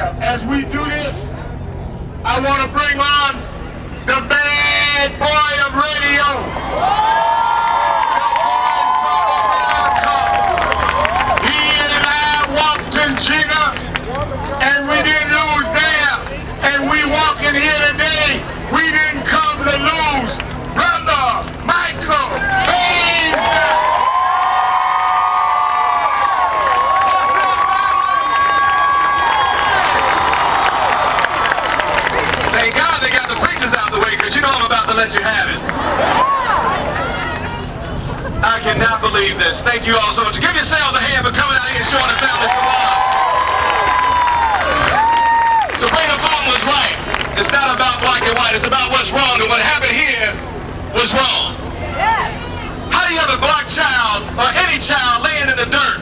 here, as we do this, I want to bring on the bad boy of radio. The voice of America. He and I walked in China, and we didn't lose there. And we walk in here today, we didn't come to lose. Brother Michael Hayes. Thank God they got the preachers out the way, because you know I'm about to let you have it. I cannot believe this. Thank you all so much. Give yourselves a hand for coming out here and showing the family some love. So Trayvon was right. It's not about black and white. It's about what's wrong. And what happened here was wrong. How do you have a black child or any child laying in the dirt?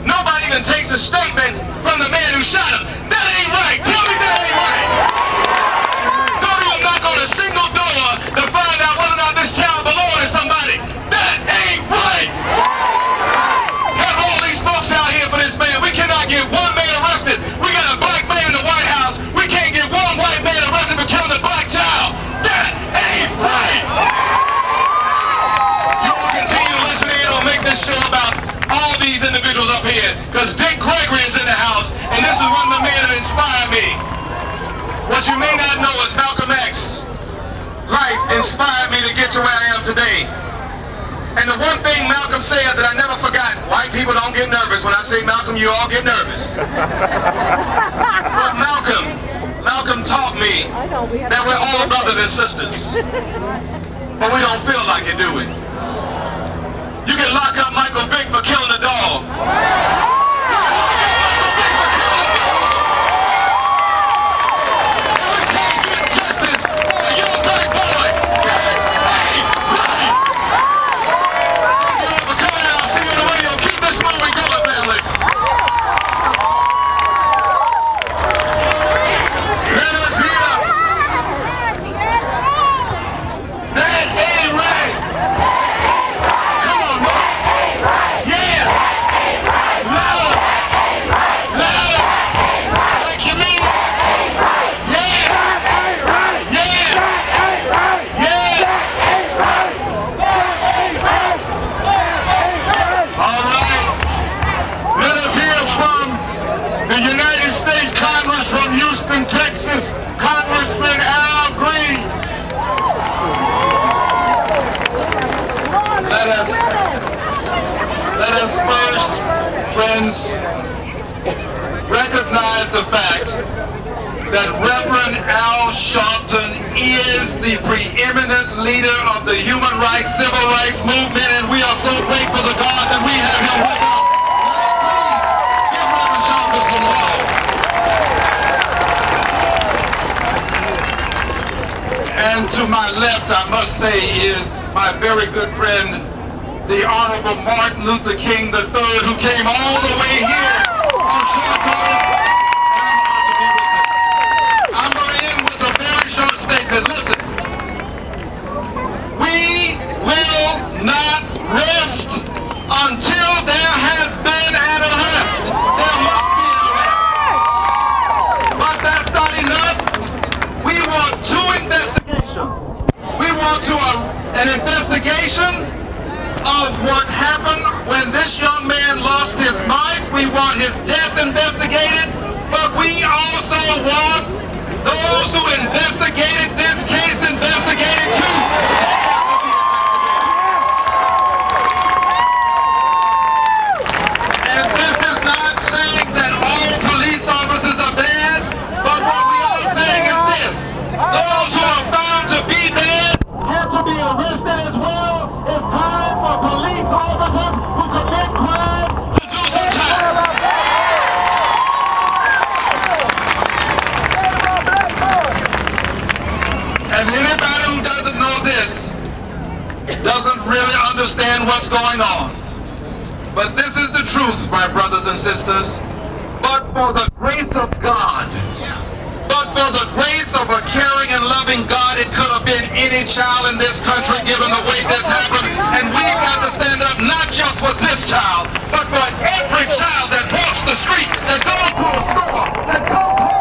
Nobody even takes a statement from the man who shot him. That ain't right. Tell me that ain't right. Don't even knock on a single door to find out whether or not this child belongs to somebody. That ain't right. Have all these folks out here for this man. We cannot get one man arrested. We got a black man in the White House. We can't get one white man arrested for killing a black child. That ain't right. You will continue to listen in or make this show about all these individuals up here, because Dick Gregory is in the house, and this is one of the men that inspired me. What you may not know is Malcolm X's life inspired me to get to where I am today. And the one thing Malcolm said that I never forgot, white people don't get nervous. When I say Malcolm, you all get nervous. But Malcolm taught me that we're all brothers and sisters. But we don't feel like it, do we? You can lock up Michael Vick for killing a dog. Let us first, friends, recognize the fact that Reverend Al Sharpton is the preeminent leader of the human rights, civil rights movement, and we are so grateful to God that we have him with us. Let us please give Reverend Sharpton some love. And to my left, I must say, is my very good friend, the Honorable Martin Luther King III, who came all the way here on short notice. I'm going to end with a very short statement. Listen, we will not rest until there has been an arrest. There must be an arrest. But that's not enough. We want two investigations. We want an investigation of what happened when this young man lost his life. We want his death investigated, but we also want those who investigated this case investigated too. And this is not saying that all police officers are bad, but what we are saying is this: those who are found to be bad have to be arrested as well. It's time for police officers who commit crime to do some time. And anybody who doesn't know this doesn't really understand what's going on. But this is the truth, my brothers and sisters. But for the grace of God, but for the grace of a caring and loving God, it could have been any child in this country given the way this happened. And we've got to stand up not just for this child, but for every child that walks the street, that goes to a store, that goes home.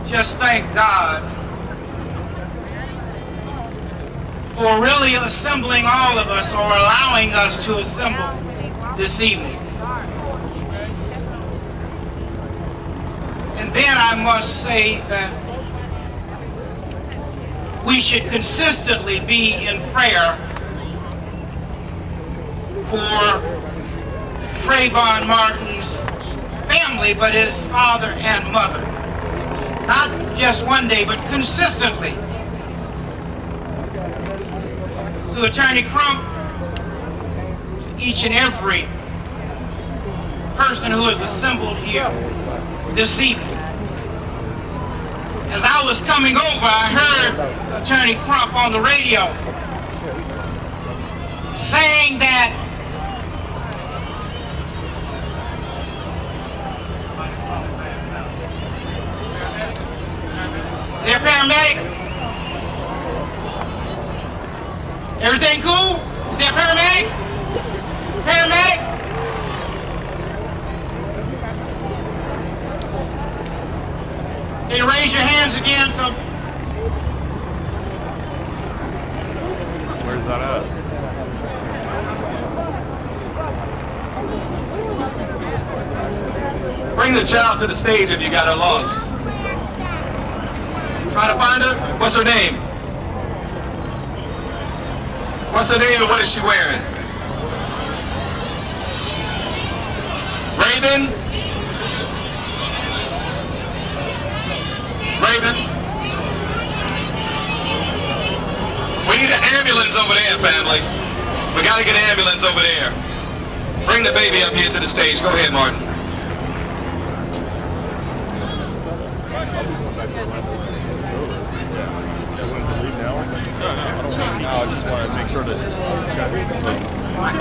just thank God for really assembling all of us, or allowing us to assemble this evening. And then I must say that we should consistently be in prayer for Trayvon Martin's family, but his father and mother. Not just one day, but consistently. To Attorney Crump, each and every person who is assembled here this evening. As I was coming over, I heard Attorney Crump on the radio saying that is there a paramedic? Everything cool? Is there a paramedic? Paramedic? Can you raise your hands again? So. Where's that at? Bring the child to the stage if you got her lost. Trying to find her? What's her name? What's her name and what is she wearing? Raven? Raven? We need an ambulance over there, family. We gotta get an ambulance over there. Bring the baby up here to the stage. Go ahead, Martin. No, I just want to make sure that I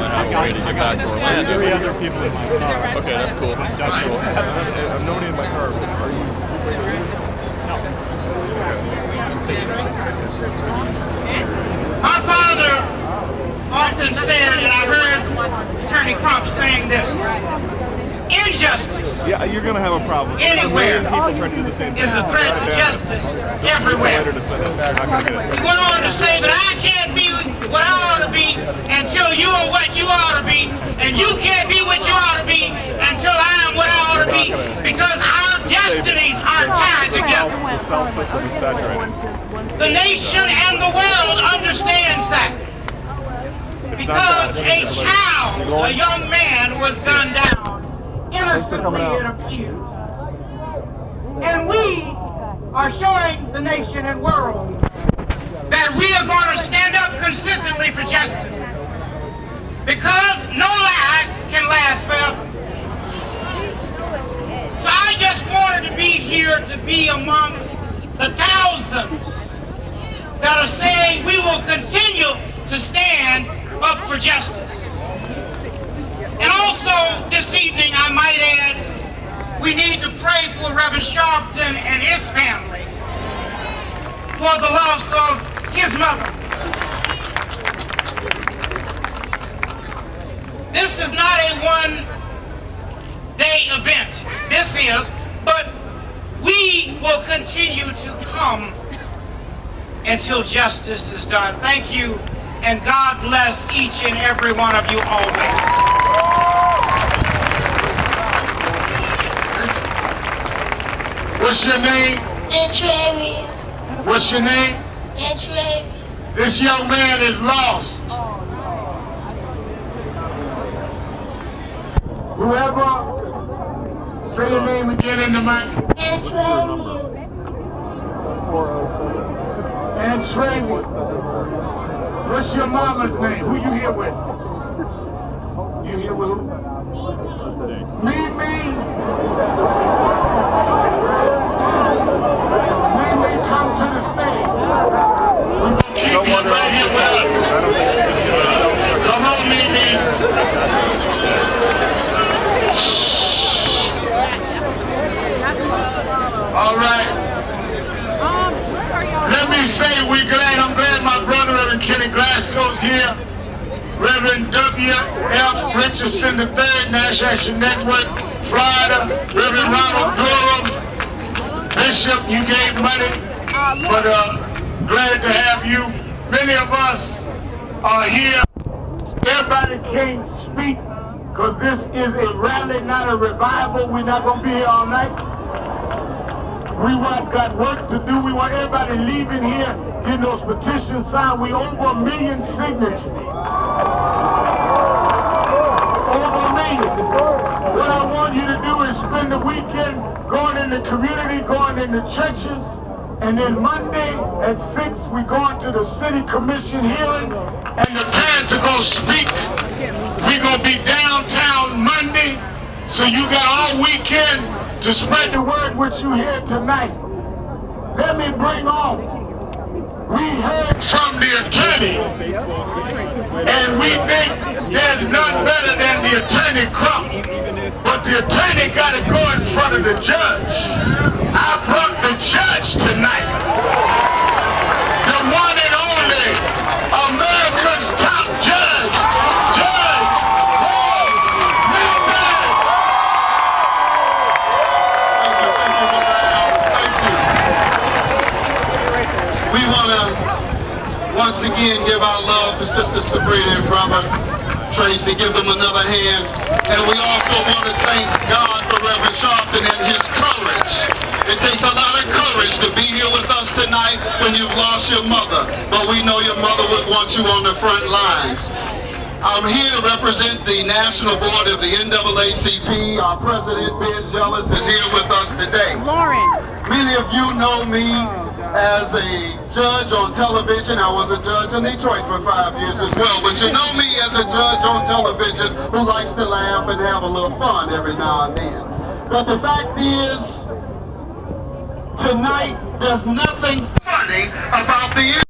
have a way to get back to her. I had 3 other people in my car. Okay, that's cool. That's cool. I have nobody in my car. Are you? No. My father often said, and I heard Attorney Crump saying this, injustice Yeah, you're going to have a problem. anywhere People trying to do the same thing. is a threat to justice everywhere. He went on to say that I can't be what I ought to be until you are what you ought to be, and you can't be what you ought to be until I am what I ought to be, because our destinies are tied together. The nation and the world understands that. Because a child, a young man, was gunned down, innocently it appears. And we are showing the nation and world that we are going to stand up consistently for justice. Because no lie can last forever. So I just wanted to be here to be among the thousands that are saying we will continue to stand up for justice. And also this evening, I might add, we need to pray for Reverend Sharpton and his family for the loss of his mother. This is not a one-day event. This is, but we will continue to come until justice is done. Thank you, and God bless each and every one of you always. What's your name? Trayvon. What's your name? Trayvon. This young man is lost. Whoever, say your name again in the mic. Trayvon. And Trayvon. What's your mama's name? Who you here with? You here with who? Mimi. Mimi, come to the stage. Keep you right here with us. Come on, Mimi. All right. Let me say I'm glad my brother Reverend Kenny Glasgow's here. Reverend W.F. Richardson III, Nash Action Network, Florida, Reverend Ronald Durham, Bishop, you gave money, but glad to have you. Many of us are here. Everybody can't speak because this is a rally, not a revival. We're not going to be here all night. We got work to do. We want everybody leaving here, getting those petitions signed. We over 1 million signatures. Over 1 million. What I want you to do is spend the weekend going in the community, going in the churches, and then Monday at 6, we're going to the city commission hearing, and the parents are going to speak. We're going to be downtown Monday, so you got all weekend to spread the word what you hear tonight. Let me bring on, we heard from the attorney, and we think there's none better than the attorney Crump. But the attorney got to go in front of the judge. I brought the judge tonight. The one and only America's top judge, Judge Paul Milburn. Thank you, Brother Al. Thank you. We want to once again give our love to Sister Sabrina and Brother Tracy. Give them another hand. And we also want to thank God for Reverend Sharpton and his courage. It takes a lot of courage to be here with us tonight when you've lost your mother. But we know your mother would want you on the front lines. I'm here to represent the National Board of the NAACP. Our president, Ben Jealous, is here with us today. Many of you know me as a judge on television. I was a judge in Detroit for 5 years as well. But you know me as a judge on television who likes to laugh and have a little fun every now and then. But the fact is, tonight, there's nothing funny about the